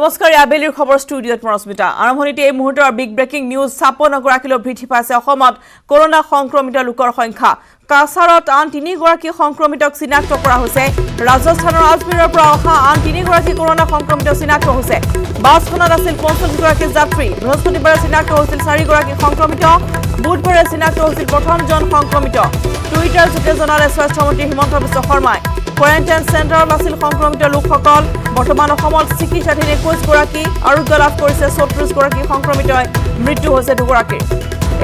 নমস্কাৰ আবেলিৰ খবৰ ষ্টুডিঅ'ত মৰস্মিতা আৰম্ভণিতে এই মুহূৰ্তৰ বিগ ব্ৰেকিং নিউজ 56 গৰাকীলৈ বৃদ্ধি পাইছে অসমত কৰোনা সংক্ৰমিত লোকৰ সংখ্যা কাছাৰত আন 3 গৰাকী সংক্ৰমিতক চিনাক্ত কৰা হৈছে ৰাজস্থানৰ আজমেৰৰ পৰা অহা আন 3 গৰাকী কৰোনা সংক্ৰমিত চিনাক্ত হৈছে বাছখনত আছিল 45 গৰাকী যাত্ৰী বৃহস্পতিবাৰে চিনাক্ত হৈছিল 4 গৰাকী সংক্ৰমিত বুধবাৰে চিনাক্ত হৈছিল প্ৰথমজন সংক্ৰমিত টুইটাৰ যোগে জনালে স্বাস্থ্য মন্ত্ৰী হিমন্ত বিশ্ব শৰ্মাই কোৱাৰেণ্টাইন চেণ্টাৰত আছিল সংক্ৰমিত লোকসকল বৰ্তমান অসমত চিকিৎসাধীন 21 গৰাকী আৰোগ্য লাভ কৰিছে 34 গৰাকী সংক্ৰমিতই মৃত্যু হৈছে 2 গৰাকীৰ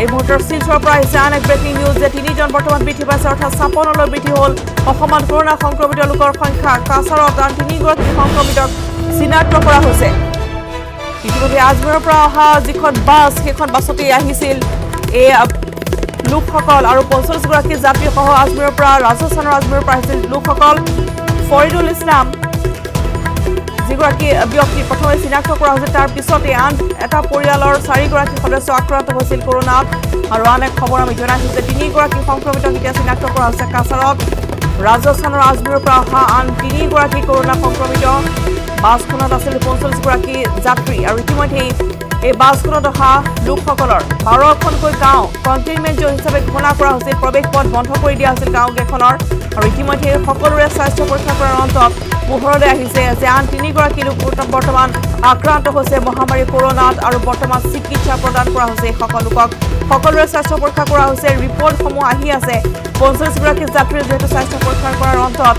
এই মুহূৰ্তৰ শিলচৰৰ পৰা আহিছে আন এক ব্ৰেকিং নিউজ যে 3জন বৰ্তমান বৃদ্ধি পাইছে অৰ্থাৎ 56লৈ বৃদ্ধি হ'ল অসমত কৰোনা সংক্ৰমিত লোকৰ সংখ্যা কাছাৰত আন 3 গৰাকী সংক্ৰমিতক চিনাক্ত কৰা হৈছে ইতিমধ্যে আজমেৰৰ পৰা অহা যিখন বাছ সেইখন বাছতে আহিছিল এই লোকসকল আৰু 45 গৰাকী যাত্ৰী সহ আজমেৰৰ পৰা ৰাজস্থানৰ আজমেৰৰ পৰা আহিছিল লোকসকল ফৰিদুল ইছলাম যিগৰাকী ব্যক্তি প্ৰথমে চিনাক্ত কৰা হৈছে তাৰ পিছতে আন এটা পৰিয়ালৰ 4 গৰাকী সদস্য আক্ৰান্ত হৈছিল কৰোনাত আৰু আন এক খবৰ আমি জনাইছো যে 3 গৰাকী সংক্ৰমিতক এতিয়া চিনাক্ত কৰা হৈছে কাছাৰত ৰাজস্থানৰ আজমেৰৰ পৰা অহা আন 3 গৰাকী কৰোনা সংক্ৰমিত বাছখনত আছিল 45 গৰাকী যাত্ৰী আৰু ইতিমধ্যে এই বাছখনত অহা লোকসকলৰ 12খনকৈ গাঁও কণ্টেইনমেণ্ট জ'ন হিচাপে ঘোষণা কৰা হৈছিল প্ৰৱেশ পথ বন্ধ কৰি দিয়া হৈছিল গাঁওকেইখনৰ আৰু ইতিমধ্যে সকলোৰে স্বাস্থ্য পৰীক্ষা কৰাৰ অন্তত পোহৰলৈ আহিছে যে আন 3 গৰাকী লোক বৰ্তমান আক্ৰান্ত হৈছে মহামাৰী কৰোনাত আৰু বৰ্তমান চিকিৎসা প্ৰদান কৰা হৈছে সকলোকক সকলোৰে স্বাস্থ্য পৰীক্ষা কৰা হৈছে ৰিপৰ্টসমূহ আহি আছে 45 গৰাকী যাত্ৰীৰ যেহেতু স্বাস্থ্য পৰীক্ষা কৰাৰ অন্তত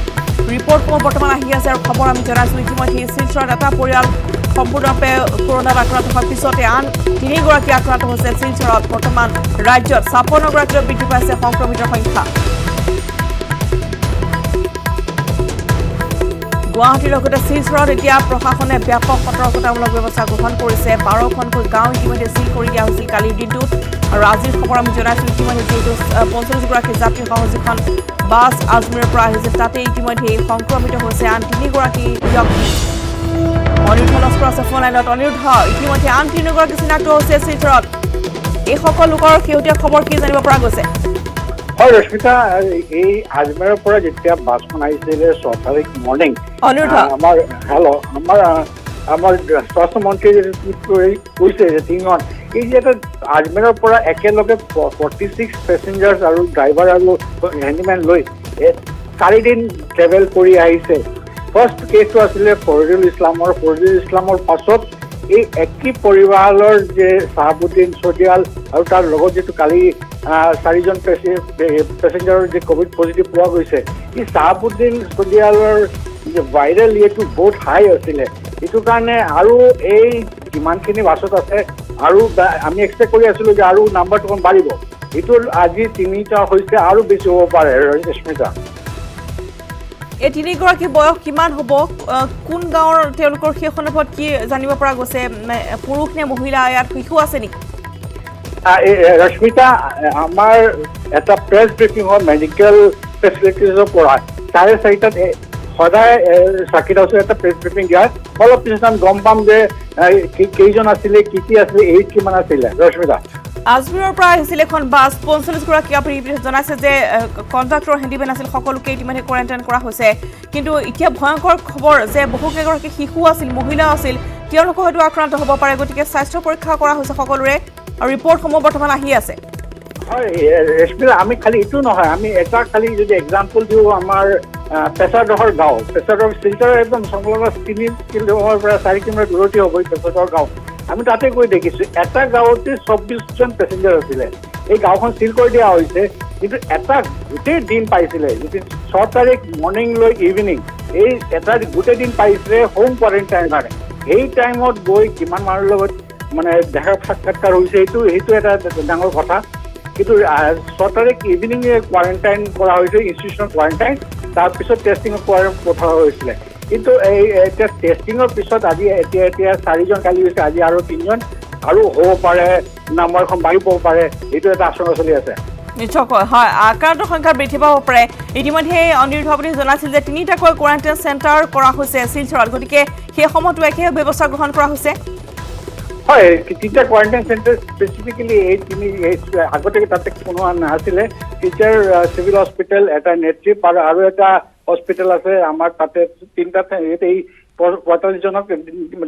ৰিপৰ্টসমূহ বৰ্তমান আহি আছে আৰু খবৰ আমি জনাইছোঁ ইতিমধ্যে শিলচৰত এটা পৰিয়াল সম্পূৰ্ণৰূপে কৰোনাত আক্ৰান্ত হোৱাৰ পিছতে আন 3 গৰাকী আক্ৰান্ত হৈছে শিলচৰত বৰ্তমান ৰাজ্যত 56 গৰাকীলৈ বৃদ্ধি পাইছে সংক্ৰমিতৰ সংখ্যা গুৱাহাটীৰ লগতে শিলচৰত এতিয়া প্ৰশাসনে ব্যাপক সতৰ্কতামূলক ব্যৱস্থা গ্ৰহণ কৰিছে 12খনকৈ গাঁও ইতিমধ্যে চিল কৰি দিয়া হৈছিল কালিৰ দিনটোত আৰু আজিৰ খবৰ আমি জনাইছোঁ ইতিমধ্যে যিহেতু 45 গৰাকী যাত্ৰী সহ যিখন বাছ আজমেৰৰ পৰা আহিছে তাতে ইতিমধ্যে সংক্ৰমিত হৈছে আন 3 গৰাকী ব্যক্তি অনিৰুদ্ধ লস্কৰ আছে ফোন লাইনত অনিৰুদ্ধ ইতিমধ্যে আন 3 গৰাকী চিনাক্ত হৈছে শিলচৰত এই সকলো লোকৰ শেহতীয়া খবৰ কি জানিব পৰা গৈছে হয় ৰশ্মিতা এই আজমেৰৰ পৰা যেতিয়া বাছখন আহিছিলে 6 তাৰিখ মৰ্নিং আমাৰ স্বাস্থ্য মন্ত্ৰীয়ে কৈছে যে 3জন এই যে আজমেৰৰ পৰা একেলগে 46 পেছেঞ্জাৰ্ছ আৰু ড্ৰাইভাৰ আৰু হেণ্ডিমেন লৈ 4 দিন ট্ৰেভেল কৰি আহিছে ফাৰ্ষ্ট কেছটো আছিলে ফৰিদুল ইছলামৰ পাছত এই একে পৰিৱাৰৰ যে চাহাবুদ্দিন চদিয়াল আৰু তাৰ লগত যিটো কালি 4জন পেছেঞ্জাৰৰ যে কোভিড পজিটিভ পোৱা গৈছে এই চাহাবুদ্দিন চদিয়ালৰ যে ভাইৰেল ইয়েটো বহুত হাই আছিলে এইটো কাৰণে আৰু এই যিমানখিনি বাছত আছে আৰু আমি এক্সপেক্ট কৰি আছিলোঁ যে আৰু নাম্বাৰটো অকণ বাঢ়িব এইটো আজি 3টা হৈছে আৰু বেছি হ'ব পাৰে ৰশ্মিতা এই 3 গৰাকী বয়স কিমান হ'ব কোন গাঁৱৰ তেওঁলোকৰ সেই সন্দৰ্ভত কি জানিব পৰা গৈছে পুৰুষ নে মহিলা ইয়াত শিশু আছে নেকি ৰশ্মিতা আমাৰ এটা প্ৰেছ ব্ৰিফিং হয় মেডিকেল ফেচিলিটিজৰ পৰা 4:30টাত সদায় চাকিত আছে এটা প্ৰেছ ব্ৰিফিং দিয়াৰ অলপ পিছত আমি গম পাম যে কেইজন আছিলে কি আছিলে এইজ কিমান আছিলে ৰশ্মিতা আজমেৰৰ পৰা আহিছিল এখন বাছ 45 গৰাকী আপুনি জনাইছে যে কণ্ডাক্টৰ হেণ্ডিমেন আছিল সকলোকে ইতিমধ্যে কোৱাৰেণ্টাইন কৰা হৈছে কিন্তু এতিয়া ভয়ংকৰ খবৰ যে বহুকেইগৰাকী শিশু আছিল মহিলা আছিল তেওঁলোকো হয়তো আক্ৰান্ত হ'ব পাৰে গতিকে স্বাস্থ্য পৰীক্ষা কৰা হৈছে সকলোৰে আৰু ৰিপৰ্টসমূহ বৰ্তমান আহি আছে হয় ৰেশমিলা আমি খালি এইটো নহয় আমি এটা খালি যদি এক্সাম্পল দিওঁ আমাৰ পেছাডহৰ গাঁও পেছাডহৰ শিলচৰ একদম সংলগ্ন 3 কিলোমিটাৰৰ পৰা 4 কিলোমিটাৰ দূৰতে হ'ব পেছাডহৰ গাঁও আমি তাতে গৈ দেখিছোঁ এটা গাঁৱতে 24জন পেছেঞ্জাৰ আছিলে এই গাঁওখন চিল কৰি দিয়া হৈছে কিন্তু এটা গোটেই দিন পাইছিলে 6 তাৰিখ মৰ্ণিং লৈ ইভিনিং এই এটা গোটেই দিন পাইছিলে হোম কোৱাৰেণ্টাইন কাৰণে এই টাইমত গৈ কিমান মানুহৰ লগত মানে দেখা সাক্ষাৎকাৰ হৈছে সেইটো এটা ডাঙৰ কথা কিন্তু 6 তাৰিখ ইভিনিং কোৱাৰেণ্টাইন কৰা হৈছে ইনষ্টিটিউচনৰ কোৱাৰেণ্টাইন তাৰপিছত টেষ্টিঙৰ পঠোৱা হৈছিলে কিন্তু এই টেষ্টিঙৰ পিছত আজি এতিয়া 4জন কালি হৈছে আজি আৰু 3জন আৰু হ'ব পাৰে নাম্বাৰখন বাঢ়িব পাৰে এইটো এটা আশংকা চলি আছে নিশ্চয়কৈ হয় আক্ৰান্তৰ সংখ্যা বৃদ্ধি পাব পাৰে ইতিমধ্যে অনিৰুদ্ধ আপুনি জনাইছিল যে 3টাকৈ কোৱাৰেণ্টাইন চেণ্টাৰ কৰা হৈছে শিলচৰত গতিকে সেই সময়তো একে ব্যৱস্থা গ্ৰহণ কৰা হৈছে হয় 3টা কোৱাৰেণ্টাইন চেণ্টাৰ স্পেচিফিকেলি আগতে তাতে কোনো নাছিলে টিচাৰ চিভিল হস্পিটেল এটা নেট্ৰিপ আৰু এটা হস্পিটেল আছে আমাৰ তাতে 3টা 45 জনক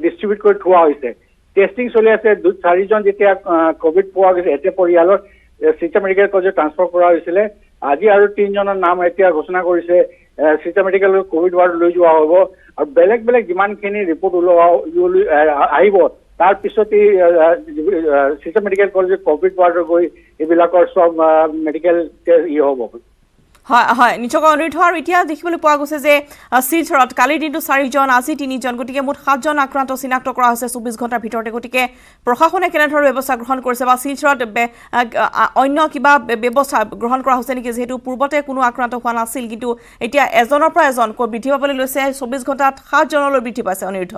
ডিষ্ট্ৰিবিউট কৰি থোৱা হৈছে। টেষ্টিং চলি আছে। 4জন যেতিয়া কোভিড পোৱা গৈছে এতিয়া পৰিয়ালৰ শিলচৰ মেডিকেল কলেজত ট্ৰান্সফাৰ কৰা হৈছিলে। আজি আৰু 3জনৰ নাম এতিয়া ঘোষণা কৰিছে। শিলচৰ মেডিকেল কোভিড ৱাৰ্ড লৈ যোৱা হ'ব আৰু বেলেগ বেলেগ যিমানখিনি ৰিপৰ্ট আহিব তাৰ পিছতেই শিলচৰ মেডিকেল কলেজত কোভিড ৱাৰ্ডত গৈ এইবিলাকৰ চব মেডিকেল হ'ব। হয় হয় নিশ্চয় অনুৰোধ। আৰু এতিয়া দেখিবলৈ পোৱা গৈছে যে শিলচৰত কালিৰ দিনটো 4জন, আজি 3জন, গতিকে মুঠ 7জন আক্ৰান্ত চিনাক্ত কৰা হৈছে 24 ঘণ্টাৰ ভিতৰতে। গতিকে প্ৰশাসনে কেনেধৰণৰ ব্যৱস্থা গ্ৰহণ কৰিছে বা শিলচৰত অন্য কিবা ব্যৱস্থা গ্ৰহণ কৰা হৈছে নেকি? যিহেতু পূৰ্বতে কোনো আক্ৰান্ত হোৱা নাছিল, কিন্তু এতিয়া এজনৰ পৰা এজন বৃদ্ধি পাবলৈ লৈছে। 24 ঘণ্টাত 7জনলৈ বৃদ্ধি পাইছে। অনিৰুদ্ধ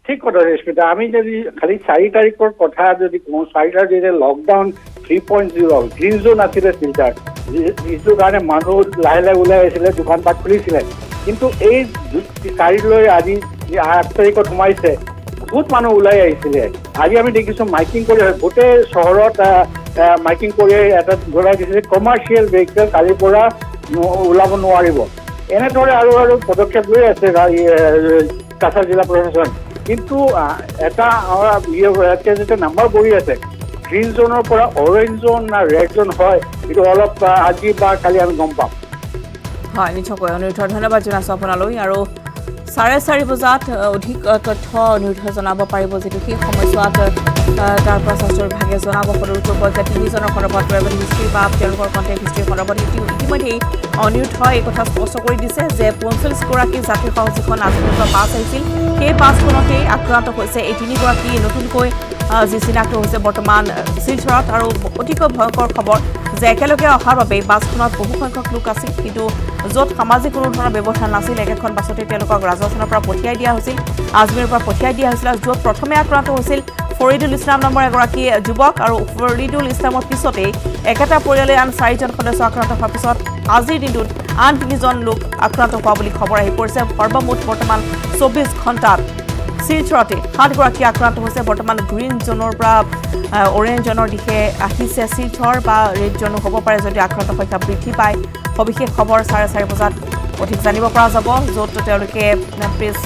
ঠিক কথা ৰশ্মিতা। আমি যদি খালি 4 তাৰিখৰ কথা যদি কওঁ, 4 তাৰিখ যেতিয়া লকডাউন 3.0 গ্ৰীণ জোন আছিলে শিলচৰ, যিটোৰ কাৰণে মানুহ লাহে লাহে ওলাই আহিছিলে, দোকান পাট খুলিছিলে। কিন্তু এই 4লৈ আজি 8 তাৰিখত সোমাইছে, বহুত মানুহ ওলাই আহিছিলে। আজি আমি দেখিছোঁ মাইকিং কৰি গোটেই চহৰত মাইকিং কৰি এটা ঘূৰাই দিছিলে কমাৰ্চিয়েল ভেহিকেল কালিৰ পৰা ওলাব নোৱাৰিব। এনেদৰে আৰু পদক্ষেপ লৈ আছে কাছাৰ জিলা প্ৰশাসন। কিন্তু এটা যেতিয়া নাম্বাৰ বহি আছে, গ্ৰীণ জোনৰ পৰা অৰেঞ্জ জোন না ৰেড জোন হয়, এইটো অলপ আজি বা কালি আমি গম পাম। হয় নিশ্চয়কৈ অনুৰোধ। ধন্যবাদ জনাইছোঁ আপোনালৈ। আৰু 4:30 বজাত অধিক তথ্য অনুৰোধ জনাব পাৰিব, যিটো সেই সময়ছোৱাত তাৰ পৰা স্বাস্থ্য বিভাগে জনাব সদৰ কৰিব যে 3জনৰ সন্দৰ্ভত ট্ৰেভেল হিষ্ট্ৰী বা তেওঁলোকৰ কণ্টেক্ট হিষ্ট্ৰীৰ সন্দৰ্ভত ইতিমধ্যেই অনিৰুদ্ধ এই কথা স্পষ্ট কৰি দিছে যে 45গৰাকী যাত্ৰীসহ যিখন আজমেৰৰ পৰা বাছ আহিছিল, সেই বাছখনতেই আক্ৰান্ত হৈছে এই 3গৰাকী নতুনকৈ যি চিনাক্ত হৈছে বৰ্তমান শিলচৰত। আৰু অতিকৈ ভয়ংকৰ খবৰ যে একেলগে অহাৰ বাবে বাছখনত বহুসংখ্যক লোক আছিল, কিন্তু য'ত সামাজিক কোনো ধৰণৰ ব্যৱধান নাছিল, একেখন বাছতে তেওঁলোকক ৰাজস্থানৰ পৰা পঠিয়াই দিয়া হৈছিল, আজমেৰৰ পৰা পঠিয়াই দিয়া হৈছিল। য'ত প্ৰথমে আক্ৰান্ত হৈছিল ফৰিদুল ইছলাম নামৰ এগৰাকী যুৱক, আৰু ফৰিদুল ইছলামৰ পিছতেই একেটা পৰিয়ালে আন 4জন সদস্য আক্ৰান্ত হোৱাৰ পিছত আজিৰ দিনটোত আন 3জন লোক আক্ৰান্ত হোৱা বুলি খবৰ আহি পৰিছে। সৰ্বমুঠ বৰ্তমান 24 ঘণ্টাত শিলচৰতে 7গৰাকী আক্ৰান্ত হৈছে। বৰ্তমান গ্ৰীণ জোনৰ পৰা অৰেঞ্জ জোনৰ দিশে আহিছে শিলচৰ, বা ৰেড জোনো হ'ব পাৰে যদি আক্ৰান্ত সংখ্যা বৃদ্ধি পায়। সবিশেষ খবৰ 4:30 বজাত অধিক জানিব পৰা যাব, য'ত তেওঁলোকে প্ৰেছ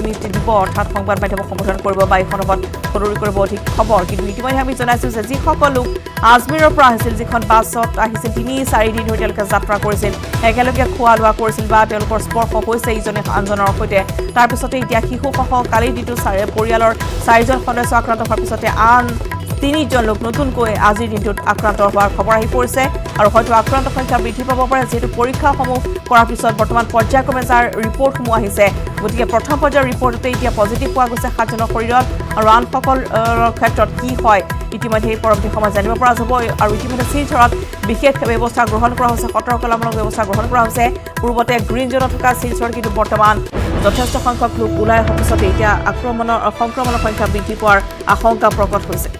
মিট দিব, অৰ্থাৎ সংবাদ মাধ্যমক সম্বোধন কৰিব বা এই সন্দৰ্ভত সদৰি কৰিব অধিক খবৰ। কিন্তু ইতিমধ্যে আমি জনাইছোঁ যে যিসকল লোক আজমেৰৰ পৰা আহিছিল, যিখন বাছত আহিছিল, 3-4 দিন ধৰি তেওঁলোকে যাত্ৰা কৰিছিল, একেলগে খোৱা লোৱা কৰিছিল বা তেওঁলোকৰ স্পৰ্শ হৈছে ইজনে আনজনৰ সৈতে, তাৰপিছতে এতিয়া শিশুসহ কালিৰ দিনটো পৰিয়ালৰ 4জন সদস্য আক্ৰান্ত হোৱাৰ পিছতে আন 3জন লোক নতুনকৈ আজিৰ দিনটোত আক্ৰান্ত হোৱাৰ খবৰ আহি পৰিছে। আৰু হয়তো আক্ৰান্ত সংখ্যা বৃদ্ধি পাব পাৰে, যিহেতু পৰীক্ষাসমূহ কৰাৰ পিছত বৰ্তমান পৰ্যায়ক্ৰমে যাৰ ৰিপৰ্টসমূহ আহিছে, গতিকে প্ৰথম পৰ্যায়ৰ ৰিপৰ্টতে এতিয়া পজিটিভ পোৱা গৈছে 7জনৰ শৰীৰত। আৰু আনসকলৰ ক্ষেত্ৰত কি হয় ইতিমধ্যে পৰৱৰ্তী সময়ত জানিব পৰা যাব। আৰু ইতিমধ্যে শিলচৰত বিশেষ ব্যৱস্থা গ্ৰহণ কৰা হৈছে, সতৰ্কতামূলক ব্যৱস্থা গ্ৰহণ কৰা হৈছে। পূৰ্বতে গ্ৰীণ জোনত থকা শিলচৰ কিন্তু বৰ্তমান যথেষ্ট সংখ্যক লোক ওলাই অহাৰ পিছতে এতিয়া সংক্ৰমণৰ সংখ্যা বৃদ্ধি পোৱাৰ আশংকা প্ৰকট হৈছে।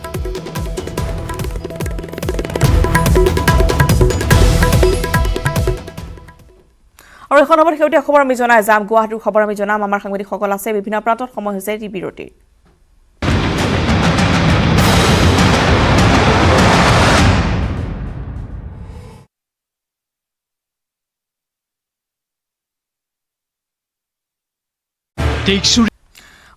আৰু এখন খবৰ শেহতীয়া খবৰ আমি জনাই যাম, গুৱাহাটীৰ খবৰ আমি জনাম। আমাৰ সাংবাদিকসকল আছে বিভিন্ন প্ৰান্তত। সময় হৈছে টি বিৰতিৰ।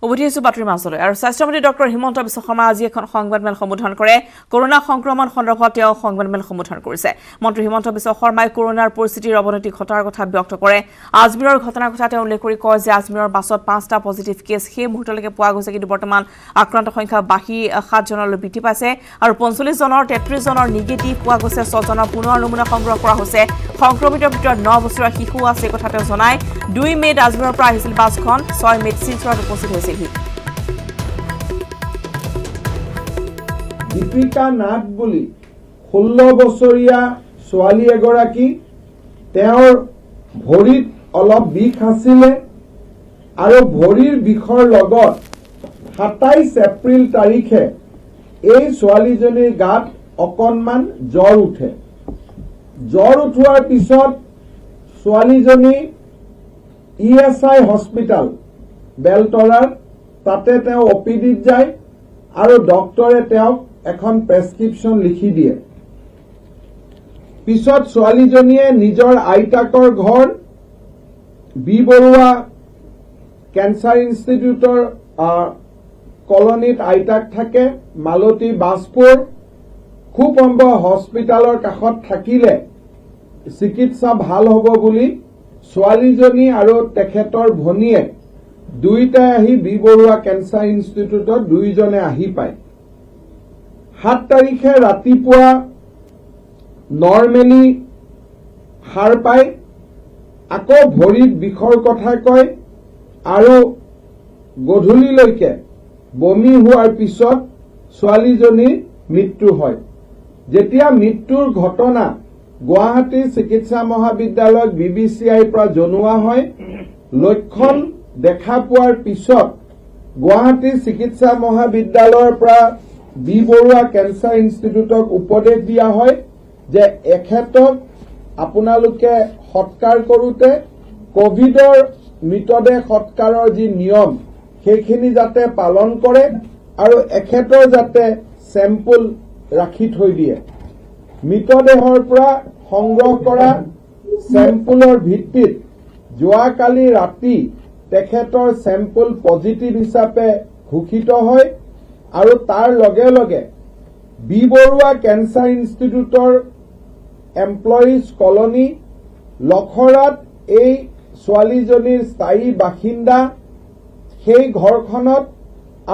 উভতি আহিছোঁ বাতৰিৰ মাজলৈ। আৰু স্বাস্থ্যমন্ত্ৰী ডক্টৰ হিমন্ত বিশ্ব শৰ্মা আজি এখন সংবাদমেল সম্বোধন কৰে। কৰোনা সংক্ৰমণ সন্দৰ্ভত তেওঁ সংবাদমেল সম্বোধন কৰিছে। মন্ত্ৰী হিমন্ত বিশ্ব শৰ্মাই কৰোনাৰ পৰিস্থিতিৰ অৱনতি ঘটাৰ কথা ব্যক্ত কৰে। আজমেৰৰ ঘটনাৰ কথা তেওঁ উল্লেখ কৰি কয় যে আজমেৰৰ বাছত 5টা পজিটিভ কেছ সেই মুহূৰ্তলৈকে পোৱা গৈছে, কিন্তু বৰ্তমান আক্ৰান্ত সংখ্যা বাঢ়ি 7জনলৈ বৃদ্ধি পাইছে। আৰু 45জনৰ 33জনৰ নিগেটিভ পোৱা গৈছে, 6জনৰ পুনৰ নমুনা সংগ্ৰহ কৰা হৈছে। সংক্ৰমিতৰ ভিতৰত 9 বছৰীয়া শিশু আছে, এই কথা তেওঁ জনায়। 2 মে'ত আজমেৰৰ পৰা আহিছিল বাছখন, 6 মে'ত শিলচৰত উপস্থিত হৈছিল। দীপিকা নাথ বুলি 16 বছৰীয়া ছোৱালী এগৰাকী, তেওঁৰ ভৰিত অলপ বিষ আছিলে আৰু ভৰিৰ বিষৰ লগত 27 এপ্ৰিল তাৰিখে এই ছোৱালীজনীৰ গাত অকণমান জ্বৰ উঠে। জ্বৰ উঠোৱাৰ পিছত ছোৱালীজনী ESI হস্পিটাল বেলতলাৰ তাতে তেওঁ OPDত যায় আৰু ডক্টৰে তেওঁক এখন প্ৰেছক্ৰিপশ্যন লিখি দিয়ে। পিছত ছোৱালীজনীয়ে নিজৰ আইতাকৰ ঘৰ বি বৰুৱা কেঞ্চাৰ ইনষ্টিটিউটৰ কলনীত আইতাক থাকে, মালতী বাজপুৰ খুব সম্ভৱ হস্পিটালৰ কাষত থাকিলে চিকিৎসা ভাল হ'ব বুলি ছোৱালীজনী আৰু তেখেতৰ ভনীয়ে দুইটাই আহি বি বৰুৱা কেঞ্চাৰ ইনষ্টিটিউটত দুইজনে আহি পায়। 7 তাৰিখে ৰাতিপুৱা নৰ্মেলি সাৰ পায়, আকৌ ভৰিত বিষৰ কথা কয় আৰু গধূলিলৈকে বমি হোৱাৰ পিছত ছোৱালীজনীৰ মৃত্যু হয়। যেতিয়া মৃত্যুৰ ঘটনা গুৱাহাটী চিকিৎসা মহাবিদ্যালয়ত BBCIৰ পৰা জনোৱা হয়, লক্ষণ দেখা পোৱাৰ পিছত গুৱাহাটী চিকিৎসা মহাবিদ্যালয়ৰ পৰা বি বৰুৱা কেঞ্চাৰ ইনষ্টিটিউটক উপদেশ দিয়া হয় যে এখেতক আপোনালোকে সৎকাৰ কৰোঁতে কোভিডৰ মৃতদেহ সৎকাৰৰ যি নিয়ম সেইখিনি যাতে পালন কৰে আৰু এখেতৰ যাতে চেম্পল ৰাখি থৈ দিয়ে। মৃতদেহৰ পৰা সংগ্ৰহ কৰা চেম্পলৰ ভিত্তিত যোৱাকালি ৰাতি তেখেতৰ চেম্পল পজিটিভ হিচাপে ঘোষিত হয় আৰু তাৰ লগে লগে বি বৰুৱা কেঞ্চাৰ ইনষ্টিটিউটৰ এমপ্লয়িজ কলনী লখৰাত এই ছোৱালীজনীৰ স্থায়ী বাসিন্দা সেই ঘৰখনত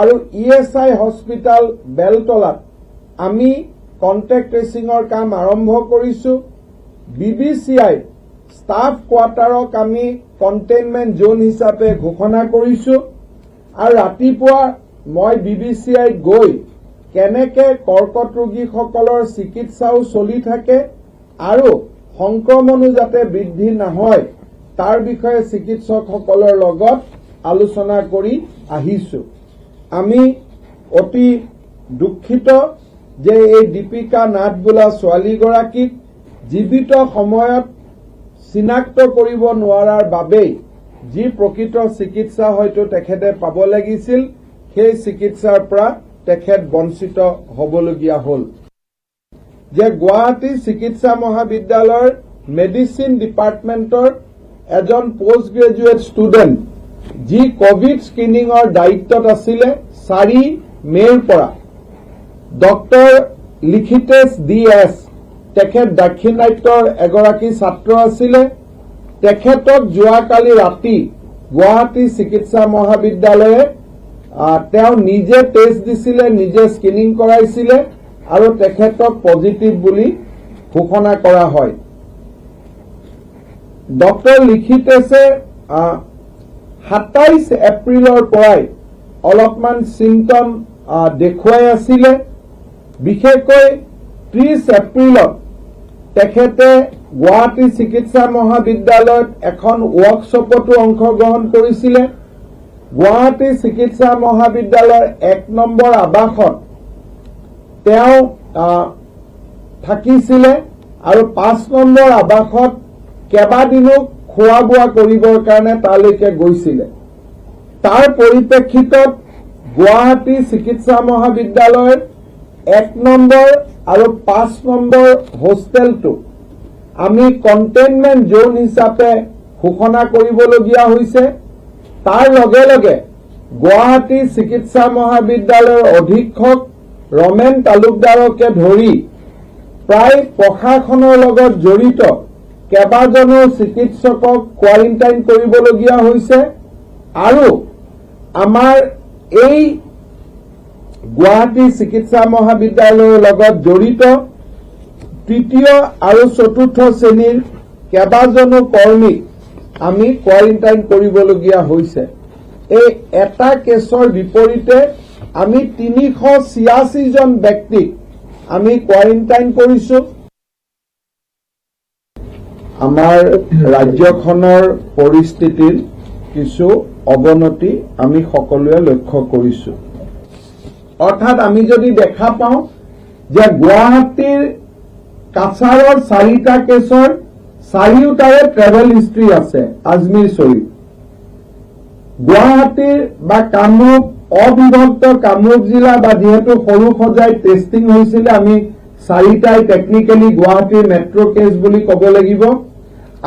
আৰু ESI হস্পিটাল বেলতলাত আমি কণ্টেক্ট ট্ৰেচিঙৰ কাম আৰম্ভ কৰিছোঁ। BBCI ষ্টাফ কোৱাৰ্টাৰক আমি কণ্টেইনমেণ্ট জোন হিচাপে ঘোষণা কৰিছোঁ আৰু ৰাতিপুৱা মই BBCI গৈ কেনেকে কৰ্কট ৰোগীসকলৰ চিকিৎসাও চলি থাকে আৰু সংক্ৰমণো যাতে বৃদ্ধি নহয় তাৰ বিষয়ে চিকিৎসকসকলৰ লগত আলোচনা কৰি আহিছোঁ। আমি অতি দুখিত যে এই দীপিকা নাথ বোলা ছোৱালীগৰাকীক জীৱিত সময়ত চিনাক্ত কৰিব নোৱাৰাৰ বাবেই যি প্ৰকৃত চিকিৎসা হয়তো তেখেতে পাব লাগিছিল সেই চিকিৎসাৰ পৰা তেখেত বঞ্চিত হ'বলগীয়া হ'ল। যে গুৱাহাটী চিকিৎসা মহাবিদ্যালয়ৰ মেডিচিন ডিপাৰ্টমেণ্টৰ এজন পোষ্ট গ্ৰেজুৱেট ষ্টুডেণ্ট যি কোভিড স্ক্ৰিনিঙৰ দায়িত্বত আছিলে 4 মে'ৰ পৰা ডক্টৰ লিখিতেশ DS তেখেত দাক্ষিণাত্যৰ এগৰাকী ছাত্ৰ আছিলে। তেখেতক যোৱাকালি ৰাতি গুৱাহাটী চিকিৎসা মহাবিদ্যালয়ে তেওঁ নিজে টেষ্ট দিছিলে, নিজে স্ক্ৰিনিং কৰাইছিলে আৰু তেখেতক পজিটিভ বুলি ঘোষণা কৰা হয়। ডক্টৰ লিখিতেশে 27 এপ্ৰিলৰ পৰাই অলপমান চিম্পটম দেখুৱাই আছিলে। বিশেষকৈ 30 এপ্ৰিলত তেখেতে গুৱাহাটী চিকিৎসা মহাবিদ্যালয়ত এখন ৱৰ্কশ্বপতো অংশগ্ৰহণ কৰিছিলে। গুৱাহাটী চিকিৎসা মহাবিদ্যালয়ৰ 1 নম্বৰ আৱাসত তেওঁ থাকিছিলে আৰু 5 নম্বৰ আৱাসত কেইবাদিনো খোৱা বোৱা কৰিবৰ কাৰণে তালৈকে গৈছিলে। তাৰ পৰিপ্ৰেক্ষিতত গুৱাহাটী চিকিৎসা মহাবিদ্যালয়ৰ 1 নম্বৰ আৰু 5 নম্বৰ হোষ্টেলটো আমি কণ্টেইনমেণ্ট জোন হিচাপে ঘোষণা কৰিবলগীয়া হৈছে। তাৰ লগে লগে গুৱাহাটী চিকিৎসা মহাবিদ্যালয়ৰ অধীক্ষক ৰমেন তালুকদাৰকে ধৰি প্ৰায় প্ৰশাসনৰ লগত জড়িত কেইবাজনো চিকিৎসকক কোৱাৰেণ্টাইন কৰিবলগীয়া হৈছে আৰু আমাৰ এই গুৱাহাটী চিকিৎসা মহাবিদ্যালয়ৰ লগত জড়িত 3য় আৰু 4ৰ্থ শ্ৰেণীৰ কেইবাজনো কৰ্মীক আমি কোৱাৰেণ্টাইন কৰিবলগীয়া হৈছে। এই এটা কেছৰ বিপৰীতে আমি 386 জন ব্যক্তিক আমি কোৱাৰেণ্টাইন কৰিছোঁ। আমাৰ ৰাজ্যখনৰ পৰিস্থিতিৰ কিছু অৱনতি আমি সকলোৱে লক্ষ্য কৰিছোঁ। অৰ্থাৎ আমি যদি দেখা পাওঁ যে গুৱাহাটীৰ কাছাৰৰ 4টা কেছৰ 4টাৰে ট্ৰেভেল হিষ্ট্ৰী আছে আজমিৰ শ্বৰীফ। গুৱাহাটীৰ বা কামৰূপ অবিভক্ত কামৰূপ জিলা বা যিহেতু সৰু সজাই টেষ্টিং হৈছিলে আমি 4টাই টেকনিকেলি গুৱাহাটীৰ মেট্ৰ' কেছ বুলি ক'ব লাগিব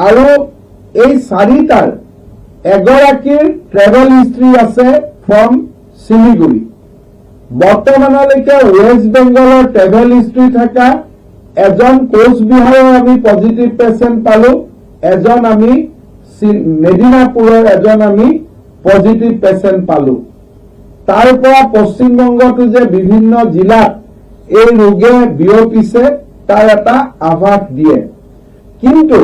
আৰু এই 4টাৰ এগৰাকীৰ ট্ৰেভেল হিষ্ট্ৰী আছে ফ্ৰম শিলিগুৰি বৰ্তমানলৈকে ৱেষ্ট বেংগলৰ ট্ৰেভেল হিষ্ট্ৰী থকা এজন কোচবিহাৰৰ আমি পজিটিভ পেচেণ্ট পালো এজন আমি মেদিনীপুৰৰ এজন আমি পজিটিভ পেচেণ্ট পালো তাৰ পৰা পশ্চিমবংগতো যে বিভিন্ন জিলাত এই ৰোগে বিয়পিছে তাৰ এটা আভাস দিয়ে কিন্তু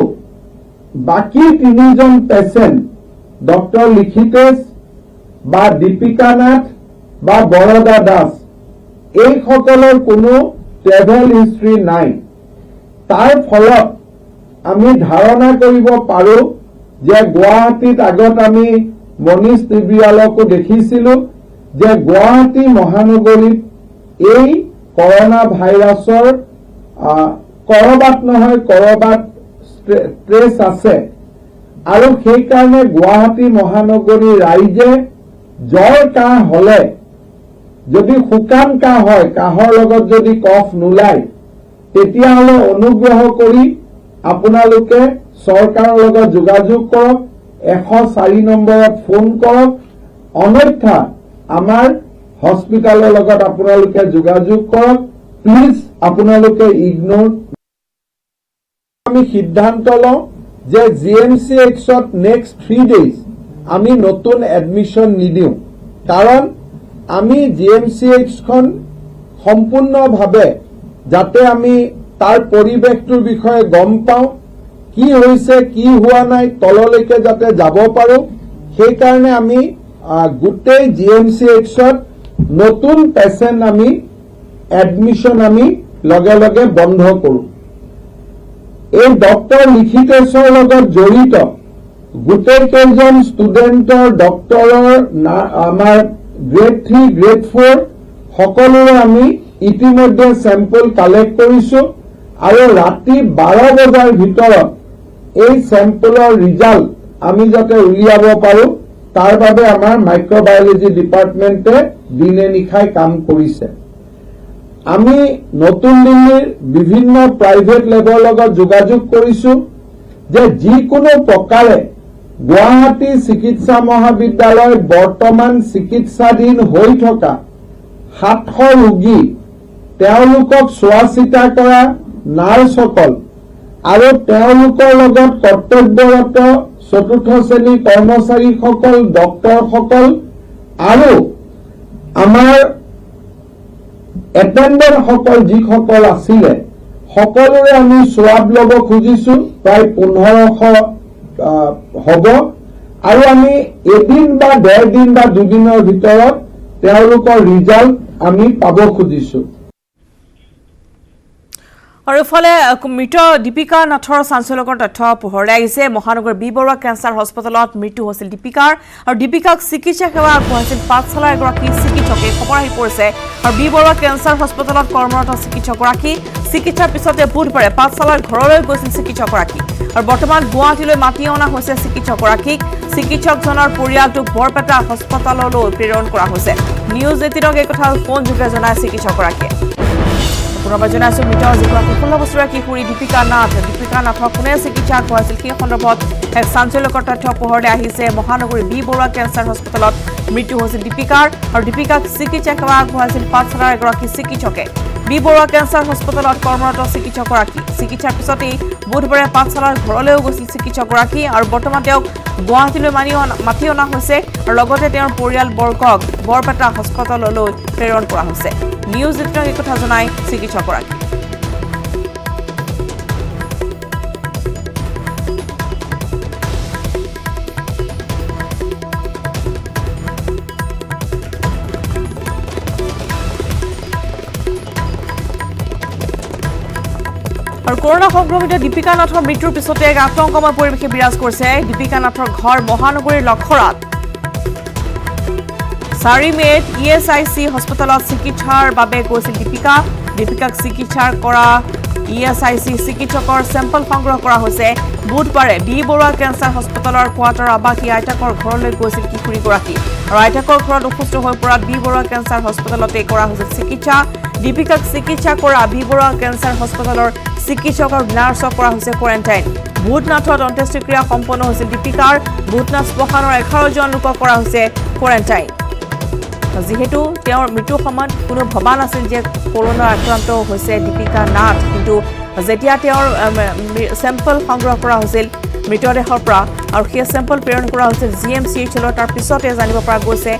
বাকি তিনিজন পেচেণ্ট ডক্টৰ লিখিতেশ বা দীপিকা নাথ বা বৰদা দাস এইসকলৰ কোনো ট্ৰেভেল হিষ্ট্ৰী নাই তাৰ ফলত আমি ধাৰণা কৰিব পাৰো যে গুৱাহাটীত আগত আমি মনীষ তিবিয়ালকো দেখিছিলো যে গুৱাহাটী মহানগৰীত এই কৰোনা ভাইৰাসৰ কৰবাত নহয় কৰবাত ট্ৰেছ আছে আৰু সেই কাৰণে গুৱাহাটী মহানগৰী ৰাইজে জ্বৰ কাহ হলে যদি শুকান কাহ হয় কাহৰ লগত যদি কফ নোলায় তেতিয়াহলে অনুগ্ৰহ কৰি আপোনালোকে চৰকাৰৰ লগত যোগাযোগ কৰক 104 নম্বৰত ফোন কৰক অন্যথা আমাৰ হস্পিটালৰ লগত আপোনালোকে যোগাযোগ কৰক প্লিজ আপোনালোকে ইগনোৰ আমি সিদ্ধান্ত লওঁ যে জিএমচিএইচত নেক্সট 3 ডেজ আমি নতুন এডমিশন নিদিওঁ কাৰণ আমি জিএমচিএইচখন সম্পূৰ্ণভাৱে যাতে আমি তাৰ পৰিৱেশটোৰ বিষয়ে গম পাওঁ কি হৈছে কি হোৱা নাই তললৈকে যাতে যাব পাৰো সেই কাৰণে আমি গোটেই জিএমচিএইচত নতুন পেচেণ্ট আমি এডমিশন আমি লগে লগে বন্ধ কৰো এই ডক্টৰ লিখিতেশৰ লগত জড়িত গোটেই কেইজন ষ্টুডেণ্টৰ ডক্টৰৰ আমাৰ গ্ৰেড 3 গ্ৰেড 4 সকলোৰে আমি ইতিমধ্যে চেম্পল কালেক্ট কৰিছো আৰু ৰাতি 12 বজাৰ ভিতৰত এই চেম্পলৰ ৰিজাল্ট আমি যাতে উলিয়াব পাৰো তাৰ বাবে আমাৰ মাইক্ৰোবায়োলজি ডিপাৰ্টমেণ্টে দিনে নিশাই কাম কৰিছে আমি নতুন দিল্লীৰ বিভিন্ন প্ৰাইভেট লেবৰ লগত যোগাযোগ কৰিছো যে যিকোনো প্ৰকাৰে গুৱাহাটী চিকিৎসা মহাবিদ্যালয় বৰ্তমান চিকিৎসাধীন হৈ থকা 700 ৰোগী তেওঁলোকক চোৱা চিতা কৰা নাৰ্ছসকল আৰু তেওঁলোকৰ লগত কৰ্তব্যৰত চতুৰ্থ শ্ৰেণীৰ কৰ্মচাৰীসকল ডক্টৰসকল আৰু আমাৰ এটেণ্ডেণ্ট সকল যিসকল আছিলে সকলোৰে আমি সোৱাব ল'ব খুজিছো প্ৰায় 1500 হ'ব আৰু আমি এদিন বা 1.5 দিন বা 2 দিনৰ ভিতৰত তেওঁলোকৰ ৰিজাল্ট আমি পাব খুজিছো আৰু ফলে মৃত দীপিকা নাথৰ চাঞ্চল্যকৰ তথ্য পোহৰলৈ আহিছে মহানগৰ বি বৰুৱা কেঞ্চাৰ হস্পিটেলত মৃত্যু হৈছিল দীপিকাৰ আৰু দীপিকাক চিকিৎসা সেৱা আগবঢ়াইছিল পাঠশালাৰ এগৰাকী চিকিৎসকে খবৰ আহি পৰিছে আৰু বি বৰুৱা কেঞ্চাৰ হস্পিটেলত কৰ্মৰত চিকিৎসকগৰাকী চিকিৎসাৰ পিছতে বুধবাৰে পাঠশালাৰ ঘৰলৈ গৈছিল চিকিৎসকগৰাকী আৰু বৰ্তমান গুৱাহাটীলৈ মাতি অনা হৈছে চিকিৎসকগৰাকীক চিকিৎসকজনৰ পৰিয়ালটোক বৰপেটা হস্পিটেললৈ প্ৰেৰণ কৰা হৈছে নিউজ 18ক এই কথা ফোন যোগে জনায় চিকিৎসকগৰাকীয়ে পুনৰবাৰ জনাইছো মৃত যিগৰাকী 16 বছৰীয়া কিশোৰী দীপিকা নাথক কোনে চিকিৎসা আগবঢ়াইছিল সেই সন্দৰ্ভত এক চাঞ্চল্যকৰ তথ্য পোহৰলৈ আহিছে মহানগৰী বি বৰুৱা কেঞ্চাৰ হস্পিটেলত মৃত্যু হৈছিল দীপিকাৰ আৰু দীপিকাক চিকিৎসা সেৱা আগবঢ়াইছিল পাঠশালাৰ এগৰাকী চিকিৎসকে বি বৰুৱা কেঞ্চাৰ হস্পিটেলত কৰ্মৰত চিকিৎসকগৰাকী চিকিৎসাৰ পিছতেই বুধবাৰে পাঠশালাৰ ঘৰলৈও গৈছিল চিকিৎসকগৰাকী আৰু বৰ্তমান তেওঁক গুৱাহাটীলৈ মাতি অনা হৈছে আৰু লগতে তেওঁৰ পৰিয়ালবৰ্গক বৰপেটা হস্পিটেললৈ প্ৰেৰণ কৰা হৈছে নিউজ 18ক এই কথা জনায় চিকিৎসকগৰাকী আৰু কৰোনা সংক্ৰমিত দীপিকা নাথৰ মৃত্যুৰ পিছতে এক আতংকময় পৰিৱেশে বিৰাজ কৰিছে দীপিকা নাথৰ ঘৰ মহানগৰীৰ লখৰাত 4 মেত ইএসআইসি হস্পিটেলত চিকিৎসাৰ বাবে গৈছিল দীপিকাক চিকিৎসা কৰা ইএসআইসি চিকিৎসকৰ চেম্পল সংগ্ৰহ কৰা হৈছে বুধবাৰে বি বৰুৱা কেঞ্চাৰ হস্পিটেলৰ কোৱাৰ্টাৰ আবাসী আইতাকৰ ঘৰলৈ গৈছিল কিশোৰীগৰাকী আৰু আইতাকৰ ঘৰত অসুস্থ হৈ পৰাত বি বৰুৱা কেঞ্চাৰ হস্পিটেলতে কৰা হৈছিল চিকিৎসা দীপিকাক চিকিৎসা কৰা বি বৰুৱা কেঞ্চাৰ হস্পিটেলৰ চিকিৎসক আৰু নাৰ্ছক কৰা হৈছে কোৱাৰেণ্টাইন ভূতনাথত অন্ত্যেষ্টিক্ৰিয়া সম্পন্ন হৈছিল দীপিকাৰ ভূতনাথ শ্মশানৰ 11 জন লোকক কৰা হৈছে কোৱাৰেণ্টাইন যেহেতু তেওঁৰ মৃত্যুৰ সময়ত কোনো ভবা নাছিল যে কৰোনাৰ আক্ৰান্ত হৈছে দীপিকা নাথ কিন্তু যেতিয়া তেওঁৰ চেম্পল সংগ্ৰহ কৰা হৈছিল মৃতদেহৰ পৰা আৰু সেই চেম্পল প্ৰেৰণ কৰা হৈছিল GMCHৰ তাৰ পিছতে জানিব পৰা গৈছে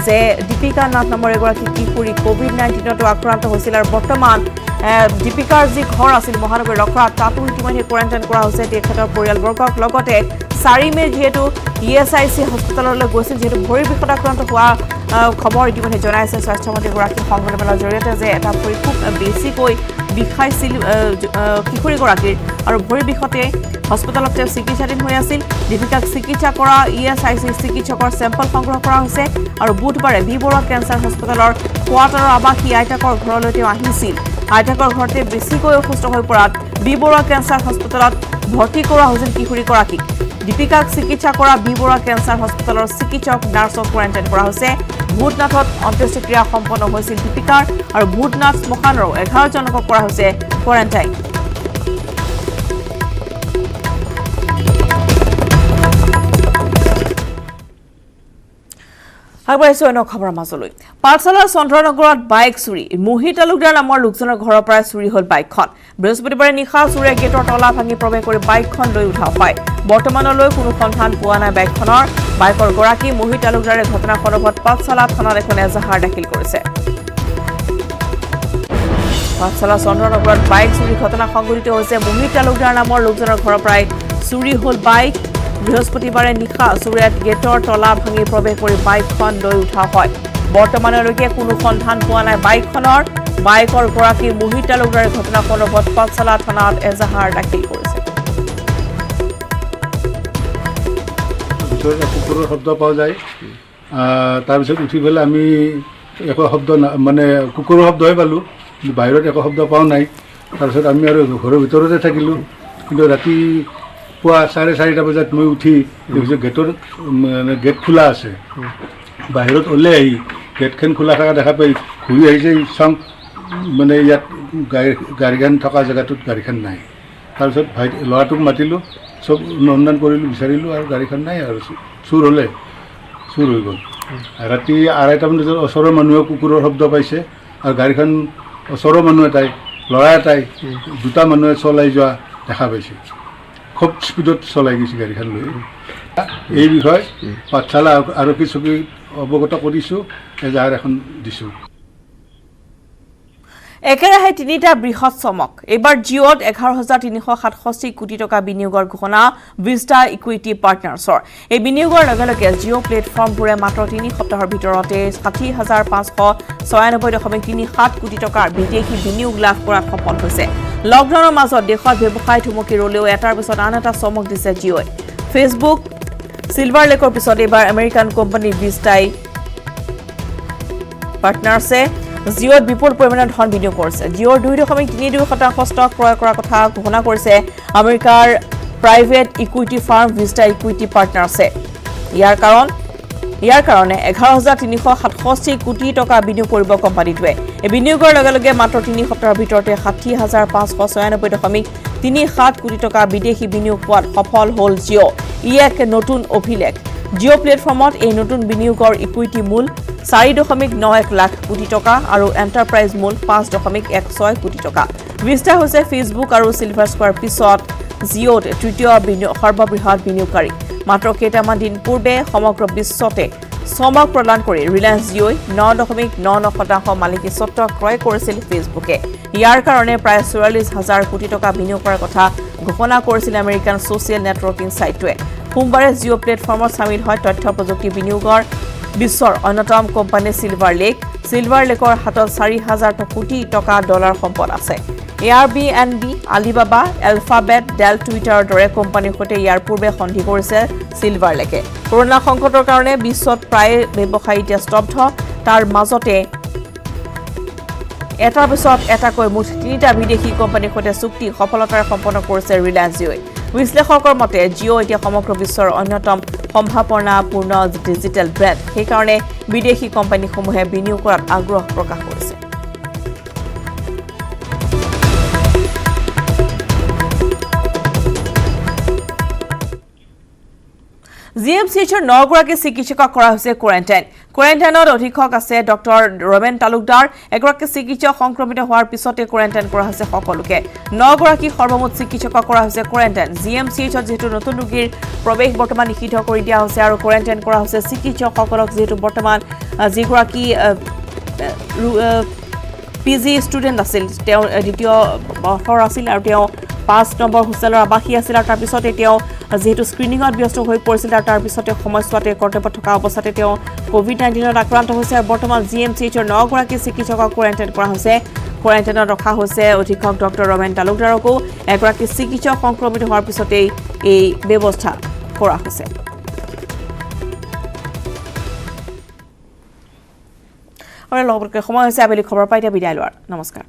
যে দীপিকা নাথ নামৰ এগৰাকী কিশোৰী COVID-19তো আক্ৰান্ত হৈছিল আৰু বৰ্তমান দীপিকাৰ যি ঘৰ আছিল মহানগৰ ৰখৰা তাতো ইতিমধ্যে কোৱাৰেণ্টাইন কৰা হৈছে তেখেতৰ পৰিয়ালবৰ্গক লগতে 4 মে যেহেতু ESIC হস্পিটেললৈ গৈছিল যেহেতু ভৰিৰ বিষত আক্ৰান্ত হোৱা খবৰ ইতিমধ্যে জনাইছে স্বাস্থ্যমন্ত্ৰীগৰাকীৰ সংবাদমেলৰ জৰিয়তে যে এটা ভৰি খুব বেছিকৈ বিষাইছিল কিশোৰীগৰাকীৰ আৰু ভৰিৰ বিষতে হস্পিটেলত তেওঁ চিকিৎসাধীন হৈ আছিল দীপিকাক চিকিৎসা কৰা ESIC চিকিৎসকৰ চেম্পল সংগ্ৰহ কৰা হৈছে আৰু বুধবাৰে বি বৰুৱা কেঞ্চাৰ হস্পিটেলৰ কোৱাৰ্টাৰৰ আৱাসী আইতাকৰ ঘৰলৈ তেওঁ আহিছিল আইতাকৰ ঘৰতে বেছিকৈ অসুস্থ হৈ পৰাত বি বৰুৱা কেঞ্চাৰ হস্পিটেলত ভৰ্তি কৰা হৈছিল কিশোৰীগৰাকীক দীপিকাক চিকিৎসা কৰা বি বৰুৱা কেঞ্চাৰ হস্পিটেলৰ চিকিৎসক নাৰ্ছক কোৱাৰেণ্টাইন কৰা হৈছে ভূতনাথত অন্ত্যেষ্টিক্ৰিয়া সম্পন্ন হৈছিল দীপিকাৰ আৰু ভূতনাথ শ্মশানৰো 11 জনক কৰা হৈছে কোৱাৰেণ্টাইন আগবাঢ়িছো এনে খবৰ মাজলৈ পাঠশালাৰ চন্দ্ৰনগৰত বাইক চুৰি মোহিত তালুকদাৰ নামৰ লোকজনৰ ঘৰৰ পৰা চুৰি হ'ল বাইকখন বৃহস্পতিবাৰে নিশা চুৰে গেটৰ তলা ভাঙি প্ৰৱেশ কৰি বাইকখন লৈ উঠাও পায় বৰ্তমানলৈ কোনো সন্ধান পোৱা নাই বাইকৰ গৰাকী মোহিত তালুকদাৰে ঘটনা সন্দৰ্ভত পাঠশালা থানাত এখন এজাহাৰ দাখিল কৰিছে পাঠশালা চন্দ্ৰনগৰত বাইক চুৰি ঘটনা সংঘটিত হৈছে মোহিত তালুকদাৰ নামৰ লোকজনৰ ঘৰৰ পৰা চুৰি হ'ল বাইক বৃহস্পতিবাৰে নিশা চুৰেট গেটৰ তলা ভাঙি প্ৰৱেশ কৰি বাইকখন লৈ উঠা হয় বৰ্তমানলৈকে কোনো সন্ধান পোৱা নাই বাইকৰ গৰাকী মোহিত তালুকদাৰে ঘটনা সন্দৰ্ভত পাঠশালা থানাত এজাহাৰ দাখিল কৰিছে কুকুৰৰ শব্দ পোৱা যায় তাৰপিছত উঠি পেলাই আমি একো শব্দ মানে কুকুৰৰ শব্দহে পালোঁ বাহিৰত একো শব্দ পোৱা নাই তাৰপিছত আমি আৰু ঘৰৰ ভিতৰতে থাকিলোঁ কিন্তু ৰাতি পুৱা 4:30 বজাত মই উঠি দেখিছোঁ গেট খোলা আছে বাহিৰত ওলাই আহি গেটখন খোলা থকা দেখা পাই ঘূৰি আহিছে চাওঁ মানে ইয়াত গাড়ীখন থকা জেগাটোত গাড়ীখন নাই তাৰপিছত ল'ৰাটোক মাতিলোঁ চব অনুসন্ধান কৰিলোঁ বিচাৰিলোঁ আৰু গাড়ীখন নাই আৰু চুৰ হৈ গ'ল ৰাতি 2:30 বজাত ওচৰৰ মানুহে কুকুৰৰ শব্দ পাইছে আৰু গাড়ীখন ওচৰৰ মানুহ এটাই ল'ৰা এটাই দুটা মানুহে চলাই যোৱা দেখা পাইছে খুব স্পীডত চলাই গৈছে গাড়ীখন লৈ এই বিষয়ে পাঠশালা আৰক্ষী চকীত অৱগত কৰিছোঁ এজাহাৰ এখন দিছোঁ একেৰাহে তিনিটা বৃহৎ চমক এইবাৰ জিঅ'ত 11,367 কোটি টকা বিনিয়োগৰ ঘোষণা ভিস্টা ইকুইটি পাৰ্টনাৰ্ছৰ এই বিনিয়োগৰ লগে লগে জিঅ' প্লেটফৰ্মবোৰে মাত্ৰ 3 সপ্তাহৰ ভিতৰতে 60,596.37 কোটি টকাৰ বিদেশী বিনিয়োগ লাভ কৰাত সফল হৈছে লকডাউনৰ মাজত দেশত ব্যৱসায় থমকি ৰলেও এটাৰ পিছত আন এটা চমক দিছে জিঅ'ই ফেচবুক চিলভাৰ লেকৰ পিছত এইবাৰ আমেৰিকান কোম্পানী ভিস্টাই পাৰ্টনাৰ্ছে জিঅ'ত বিপুল পৰিমাণৰ ধন বিনিয়োগ কৰিছে জিঅ'ৰ 2.32% ষ্টক ক্ৰয় কৰাৰ কথা ঘোষণা কৰিছে আমেৰিকাৰ private equity firm Vista equity পাৰ্টনাৰ্ছে ইয়াৰ কাৰণে 11,367 কোটি টকা বিনিয়োগ কৰিব কোম্পানীটোৱে এই বিনিয়োগৰ লগে লগে মাত্ৰ 3 সপ্তাহৰ ভিতৰতে 60,596.37 কোটি টকা বিদেশী বিনিয়োগ পোৱাত সফল হ'ল জিঅ' ই এক নতুন অভিলেখ জিঅ' প্লেটফৰ্মত এই নতুন বিনিয়োগৰ ইকুইটি মূল 4.91 লাখ কোটি টকা আৰু এণ্টাৰপ্ৰাইজ মূল 5.16 কোটি টকা ভিস্টা হৈছে ফেচবুক আৰু চিলভাৰ স্কোৱাৰ পিছত জিঅ'ত তৃতীয় সৰ্ববৃহৎ বিনিয়োগকাৰী মাত্ৰ কেইটামান দিন পূৰ্বে সমগ্ৰ বিশ্বতে চমক প্ৰদান কৰি ৰিলায়েন্স জিঅ'ই 9.99% মালিকী স্বত্ব ক্ৰয় কৰিছিল ফেচবুকে ইয়াৰ কাৰণে প্ৰায় 44,000 কোটি টকা বিনিয়োগ কৰাৰ কথা ঘোষণা কৰিছিল আমেৰিকান ছ'চিয়েল নেটৱৰ্কিং ছাইটটোৱে সোমবাৰে জিঅ' প্লেটফৰ্মত চামিল হয় তথ্য প্ৰযুক্তি বিনিয়োগৰ বিশ্বৰ অন্যতম কোম্পানী চিলভাৰ লেকৰ হাতত 4,000 কোটি টকা ডলাৰ সম্পদ আছে Airbnb, Alibaba, Alphabet, Dell, টুইটাৰৰ দৰে কোম্পানীৰ সৈতে ইয়াৰ পূৰ্বে সন্ধি কৰিছে চিলভাৰ লেকে কৰোনা সংকটৰ কাৰণে বিশ্বত প্ৰায় ব্যৱসায় এতিয়া স্তব্ধ তাৰ মাজতে এটাৰ পিছত এটাকৈ মুঠ 3টা বিদেশী কোম্পানীৰ সৈতে চুক্তি সফলতাৰে সম্পন্ন কৰিছে ৰিলায়েন্স জিঅ'ই বিশ্লেষকৰ মতে জিঅ' এতিয়া সমগ্ৰ বিশ্বৰ অন্যতম সম্ভাৱনাপূৰ্ণ ডিজিটেল ব্ৰেণ্ড সেইকাৰণে বিদেশী কোম্পানীসমূহে বিনিয়োগ কৰাত আগ্ৰহ প্ৰকাশ কৰিছে জিএমচিএইচৰ 9 গৰাকী চিকিৎসকক কৰা হৈছে কোৱাৰেণ্টাইন। কোৱাৰেণ্টাইনত অধীক্ষক আছে ডক্টৰ ৰমেন তালুকদাৰ। এগৰাকী চিকিৎসক সংক্ৰমিত হোৱাৰ পিছতে কোৱাৰেণ্টাইন কৰা হৈছে সকলোকে। 9 গৰাকী সৰ্বমুঠ চিকিৎসকক কৰা হৈছে কোৱাৰেণ্টাইন। জিএমচিএইচত যেহেতু নতুন ৰোগীৰ প্ৰৱেশ বৰ্তমান নিষিদ্ধ কৰি দিয়া হৈছে আৰু কোৱাৰেণ্টাইন কৰা হৈছে চিকিৎসকসকলক, যেহেতু বৰ্তমান যিগৰাকী পিজি ষ্টুডেণ্ট আছিল, তেওঁ দ্বিতীয় বৰ্ষৰ আছিল আৰু তেওঁ 5 নম্বৰ হোষ্টেলৰ আৱাসী আছিল আৰু তাৰপিছতে তেওঁ যেহেতু স্ক্ৰিনিঙত ব্যস্ত হৈ পৰিছিল আৰু তাৰপিছতে সময়ছোৱাতে কৰ্তব্যত থকা অৱস্থাতে তেওঁ COVID-19ত আক্ৰান্ত হৈছে আৰু বৰ্তমান জিএমচিএইচৰ 9 গৰাকী চিকিৎসকক কোৱাৰেণ্টাইন কৰা হৈছে। কোৱাৰেণ্টাইনত ৰখা হৈছে অধীক্ষক ডক্টৰ ৰমেন তালুকদাৰকো। এগৰাকী চিকিৎসক সংক্ৰমিত হোৱাৰ পিছতেই এই ব্যৱস্থা কৰা হৈছে। লগতে সময় হৈছে আবেলি খবৰ পাই এতিয়া বিদায় লোৱাৰ। নমস্কাৰ।